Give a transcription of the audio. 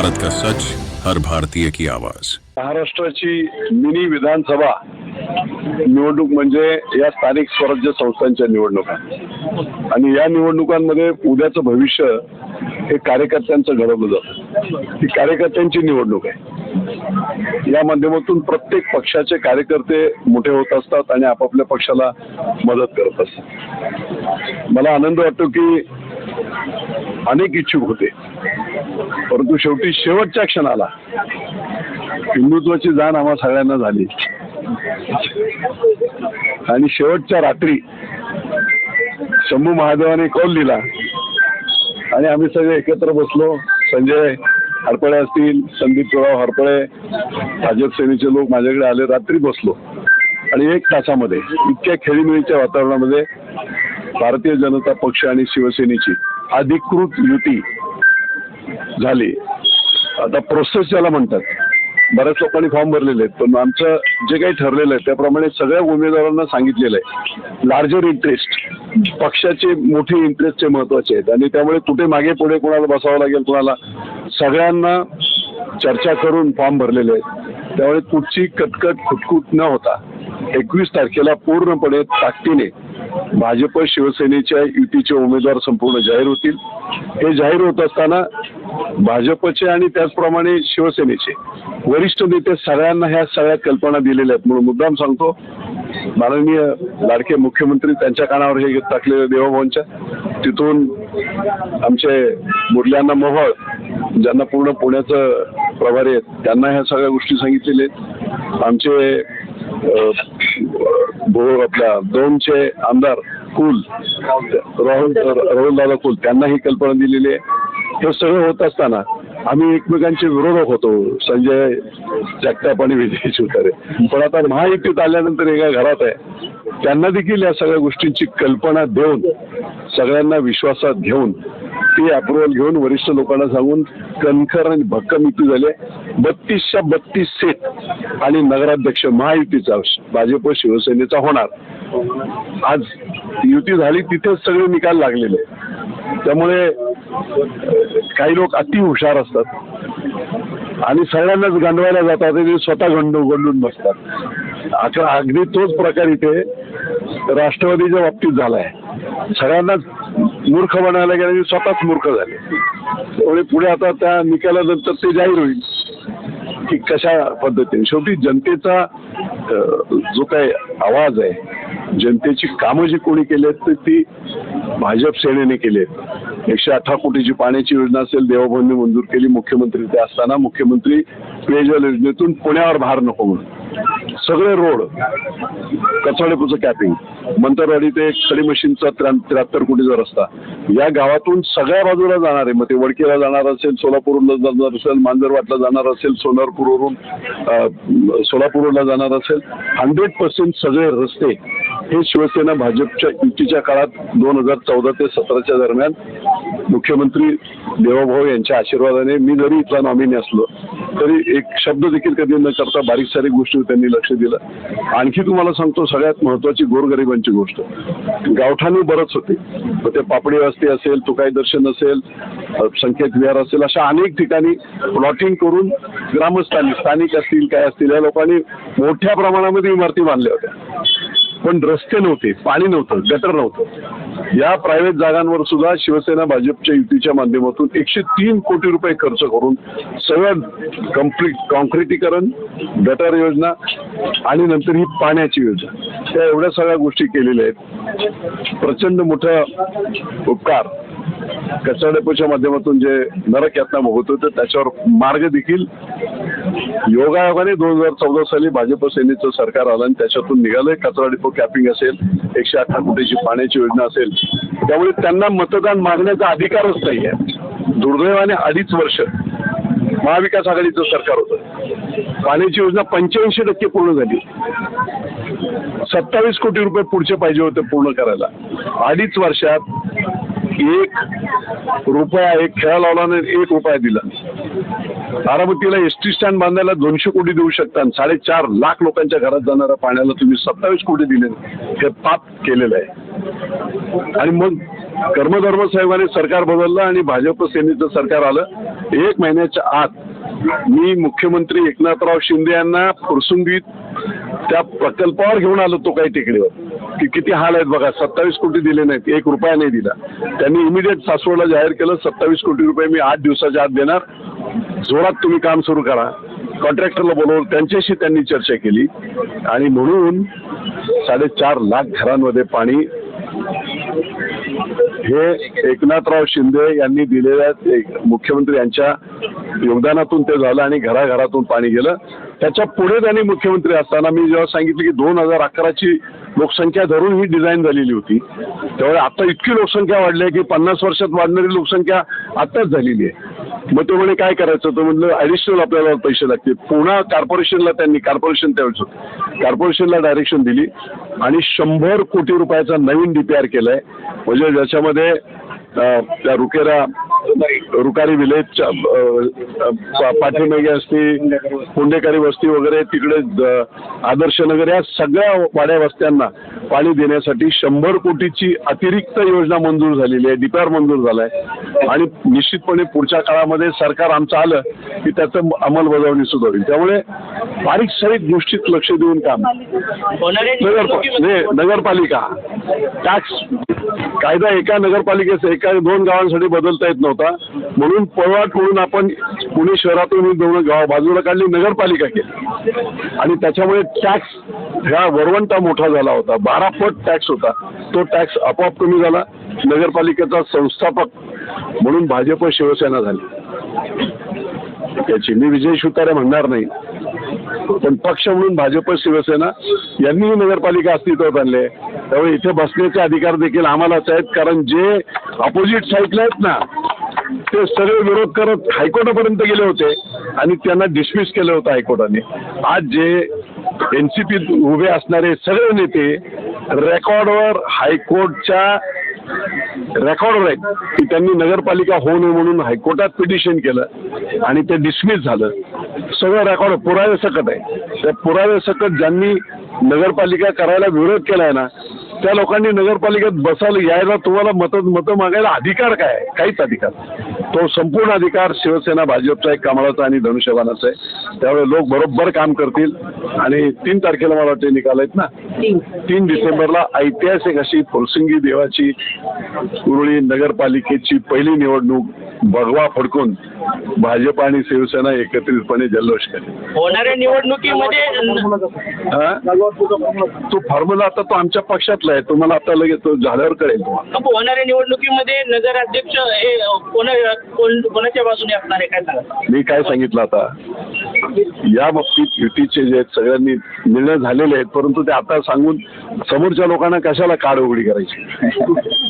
भारत का सच, हर भारतीय की आवाज। महाराष्ट्राची मिनी विधानसभा निवडणूक म्हणजे या स्थानिक स्वराज्य संस्थांच्या निवडणुका आणि या निवडणुकांमध्ये उद्याचं भविष्य हे कार्यकर्त्यांचं घडवलं जातं। ही कार्यकर्त्यांची निवडणूक आहे। या माध्यमातून प्रत्येक पक्षाचे कार्यकर्ते मोठे होत असतात आणि आपापल्या पक्षाला मदत करत असतात। मला आनंद वाटतो की अनेक इच्छुक होते, परंतु शेवटी शेवटच्या क्षणाला हिंदुत्वाची जाण आम्हा सगळ्यांना झाली आणि शेवटच्या रात्री शंभू महादेवाने कौल दिला आणि आम्ही सगळे एकत्र बसलो। संजय हरपळे असतील, संदीप हरपळे, भाजप सेनेचे लोक माझ्याकडे आले, रात्री बसलो आणि 1 तासामध्ये इतक्या खेळीमेळीच्या वातावरणामध्ये भारतीय जनता पक्ष आणि शिवसेनेची अधिकृत युती झाली। आता प्रोसेस ज्याला म्हणतात, बऱ्याच लोकांनी फॉर्म भरलेले आहेत, पण आमचं जे काही ठरलेलं आहे त्याप्रमाणे सगळ्या उमेदवारांना सांगितलेलं आहे लार्जर इंटरेस्ट, पक्षाचे मोठे इंटरेस्टचे महत्वाचे आहेत आणि त्यामुळे कुठे मागे पुढे कोणाला बसावं लागेल, कोणाला सगळ्यांना चर्चा करून फॉर्म भरलेले आहेत। त्यामुळे कुठची कटकट खुटकुट न होता 21 तारखेला पूर्णपणे ताकदीने भाजप शिवसेनेच्या युतीचे उमेदवार संपूर्ण जाहीर होतील। हे जाहीर होत असताना भाजपचे आणि त्याचप्रमाणे शिवसेनेचे वरिष्ठ नेते सगळ्यांना ह्या सगळ्या कल्पना दिलेल्या आहेत। म्हणून मुद्दाम सांगतो, माननीय लाडके मुख्यमंत्री त्यांच्या कानावर हे टाकलेलं देवभवनच्या, तिथून आमचे मुरल्यांना मोहोळ ज्यांना पूर्ण पुण्याचं प्रभारी आहेत त्यांना ह्या सगळ्या गोष्टी सांगितलेल्या आहेत। आमचे आपल्या दोनचे आमदार कुल राहुल दादा कुल त्यांना ही कल्पना दिलेली आहे। हे सगळं होत असताना आम्ही एकमेकांचे विरोधक होतो, संजय जगताप आणि विजय शिवतारे, पण आता महायुतीत आल्यानंतर एका घरात आहे, त्यांना देखील या सगळ्या गोष्टींची कल्पना देऊन सगळ्यांना विश्वासात घेऊन ती अप्रुव्हल घेऊन वरिष्ठ लोकांना सांगून कणखर आणि भक्कम युती झाली। 32च्या 32 सीट आणि नगराध्यक्ष महायुतीचा भाजप शिवसेनेचा होणार। आज युती झाली, तिथेच सगळे निकाल लागलेले। त्यामुळे काही लोक अति हुशार असतात आणि सगळ्यांनाच गांडवायला जातात आणि स्वतः गंडून बसतात। अगदी तोच प्रकार इथे राष्ट्रवादीच्या बाबतीत झालाय। सगळ्यांनाच मूर्ख बनायला गेले आणि स्वतःच मूर्ख झाले। त्यामुळे पुढे आता त्या निकालानंतर ते जाहीर होईल की कशा पद्धतीने शेवटी जनतेचा जो काही आवाज आहे, जनतेची कामं जी कोणी केली आहेत तर ती भाजप सेनेने केली आहेत। 118 कोटीची पाण्याची योजना असेल, देवभवनने मंजूर केली। मुख्यमंत्री ते असताना मुख्यमंत्री पेयजल योजनेतून पुण्यावर भार नको म्हणून सगळे रोड, कचवाडेपूरचं कॅपिंग, मंतरवाडी ते खडी मशीनचा 73 कोटीचा रस्ता, या गावातून सगळ्या बाजूला जाणार आहे। मग ते वडकीला जाणार असेल, सोलापूरला जाणार असेल, मांजरवाटला जाणार असेल, सोनारपूरवरून सोलापूरला जाणार असेल, 100% सगळे रस्ते हे शिवसेना भाजपच्या युतीच्या काळात 2014 ते 17च्या दरम्यान मुख्यमंत्री देवभाऊ यांच्या आशीर्वादाने, मी जरी इथला नॉमिनी असलो तरी एक शब्द देखील कधी न करता बारीक सारीक गोष्टी त्यांनी लक्ष दिलं। आणखी तुम्हाला सांगतो, सगळ्यात महत्वाची गोरगरिबांची गोष्ट, गावठाणी बरंच होते, मग ते पापडी वस्ती असेल, तुकाई दर्शन असेल, संकेत विहार असेल, अशा अनेक ठिकाणी प्लॉटिंग करून ग्रामस्थांनी, स्थानिक असतील काय असतील, या लोकांनी मोठ्या प्रमाणामध्ये इमारती बांधल्या होत्या, पण रस्ते नव्हते, पाणी नव्हतं, गटर नव्हतं। या प्रायव्हेट जागांवर सुद्धा शिवसेना भाजपच्या युतीच्या माध्यमातून 103 कोटी रुपये खर्च करून सगळं कॉन्क्रिटीकरण, गटर योजना आणि नंतर ही पाण्याची योजना, त्या एवढ्या सगळ्या गोष्टी केलेल्या आहेत। प्रचंड मोठा उपकार कचवाडेपूरच्या माध्यमातून जे नरक यातना भोगत होते त्याच्यावर मार्ग देखील योगायोगाने 2014 साली भाजप सेनेचं सरकार आलं आणि त्याच्यातून निघालंय। कचवाडेपूर कॅपिंग असेल, 118 कोटीची पाण्याची योजना असेल, त्यामुळे त्यांना मतदान मागण्याचा अधिकारच नाही आहे। दुर्दैवाने 2.5 वर्ष महाविकास आघाडीचं सरकार होतं, पाण्याची योजना 85% पूर्ण झाली, 27 कोटी रुपये पुढचे पाहिजे होते पूर्ण करायला। 2.5 वर्षात 1 रुपया, एक खेळा लावला नाही, 1 रुपया दिला। बारामतीला एसटी स्टँड बांधायला 200 कोटी देऊ शकता आणि 4.5 लाख लोकांच्या घरात जाणाऱ्या पाण्याला तुम्ही 27 कोटी दिले. हे पाप केलेलं आहे. आणि मग कर्मधर्म साहेबांनी सरकार बदललं आणि भाजप सेनेचं सरकार आलं. 1 महिन्याच्या आत मी मुख्यमंत्री एकनाथराव शिंदे यांना प्रसंगीत त्या प्रकल्पावर घेऊन आलो तो काही टेकडीवर की किती हाल आहेत बघा. 27 कोटी दिले नाहीत, 1 रुपया नाही दिला. त्यांनी इमिडिएट सासवडला जाहीर केलं 27 कोटी रुपये मी 8 दिवसाच्या आत देणार, जोरात तुम्ही काम सुरू करा. कॉन्ट्रॅक्टरला बोलवून त्यांच्याशी त्यांनी चर्चा केली आणि म्हणून 4.5 लाख घरांमध्ये पाणी हे एकनाथराव शिंदे यांनी दिलेल्या मुख्यमंत्री यांच्या योगदानातून ते झालं आणि घराघरातून पाणी गेलं. त्याच्या पुढे त्यांनी मुख्यमंत्री असताना मी जेव्हा सांगितलं की 2011ची लोकसंख्या धरून ही डिझाईन झालेली होती, त्यामुळे आता इतकी लोकसंख्या वाढली आहे की 50 वर्षात वाढणारी लोकसंख्या आताच झालेली आहे. मग तो म्हणे काय करायचं, तो म्हणलं ॲडिशनल आपल्याला पैसे लागतील. पुन्हा कॉर्पोरेशनला त्यांनी कॉर्पोरेशनला डायरेक्शन दिली आणि 100 कोटी रुपयाचा नवीन DPR केलाय. म्हणजे ज्याच्यामध्ये त्या रुकारी विलेजच्या पाठीमागे असते पुंडेकरी वस्ती वगैरे तिकडे आदर्श नगर या सगळ्या वाड्या वस्त्यांना पाणी देण्यासाठी 100 कोटीची अतिरिक्त योजना मंजूर झालेली आहे. DPR मंजूर झालाय आणि निश्चितपणे पुढच्या काळामध्ये सरकार आमचं आलं की त्याचं अंमलबजावणी सुद्धा होईल. त्यामुळे बारीक सारीक गोष्टीत लक्ष देऊन काम. नगरपालिका टॅक्स कायदा एका नगरपालिकेचा 1-2 गावांसाठी बदलता येत नव्हता, म्हणून पळवाट म्हणून आपण पुणे शहरातून 2 गाव बाजूला काढली, नगरपालिका केली आणि त्याच्यामुळे टॅक्स ह्या वरवंटा मोठा झाला होता. 12 पट टॅक्स होता, तो टॅक्स आपोआप कमी झाला. नगरपालिकेचा संस्थापक म्हणून भाजप शिवसेना झाली. त्याची मी विजय शिवतारे म्हणणार नाही, पण पक्ष म्हणून भाजप शिवसेना यांनीही नगरपालिका अस्तित्वात आणले. त्यामुळे इथे बसण्याचे अधिकार देखील आम्हालाच आहेत, कारण जे अपोजिट साईडला आहेत ना ते सगळे विरोध करत हायकोर्टापर्यंत गेले होते आणि त्यांना डिसमिस केलं होतं हायकोर्टाने. आज जे NCP उभे असणारे सगळे नेते रेकॉर्डवर हायकोर्टच्या रेकॉर्डवर आहेत की त्यांनी नगरपालिका होऊ नये म्हणून हायकोर्टात पिटिशन केलं आणि ते डिसमिस झालं. सगळं रेकॉर्ड पुरावे सकट आहे. त्या पुरावे सकट ज्यांनी नगरपालिका करायला विरोध केलाय ना त्या लोकांनी नगरपालिकेत बसायला यायला तुम्हाला मतं मागायला अधिकार काय आहे? काहीच अधिकार. तो संपूर्ण अधिकार शिवसेना भाजपचा एक कमळाचा आणि धनुष्यबाणाचा आहे. त्यामुळे लोक बरोबर काम करतील आणि 3 तारखेला मला वाटते निकाल आहेत ना, 3 डिसेंबरला ऐतिहासिक अशी फुरसंगी देवाची उरुळी नगरपालिकेची पहिली निवडणूक भगवा फडकून भाजप आणि शिवसेना एकत्रितपणे जल्लोष करेल. होणाऱ्या निवडणुकीमध्ये तो फॉर्म्युला आता तो आमच्या पक्षातला आहे, तुम्हाला आता लगेच तो झाल्यावर कळेल. होणाऱ्या निवडणुकीमध्ये नगराध्यक्ष हे कोणाच्या बाजूने असणार आहे काय सांगा? मी काय सांगितलं आता या बाबतीत युतीचे जे सगळ्यांनी निर्णय झालेले आहेत, परंतु ते आता सांगून समोरच्या लोकांना कशाला काळ उघडी करायची.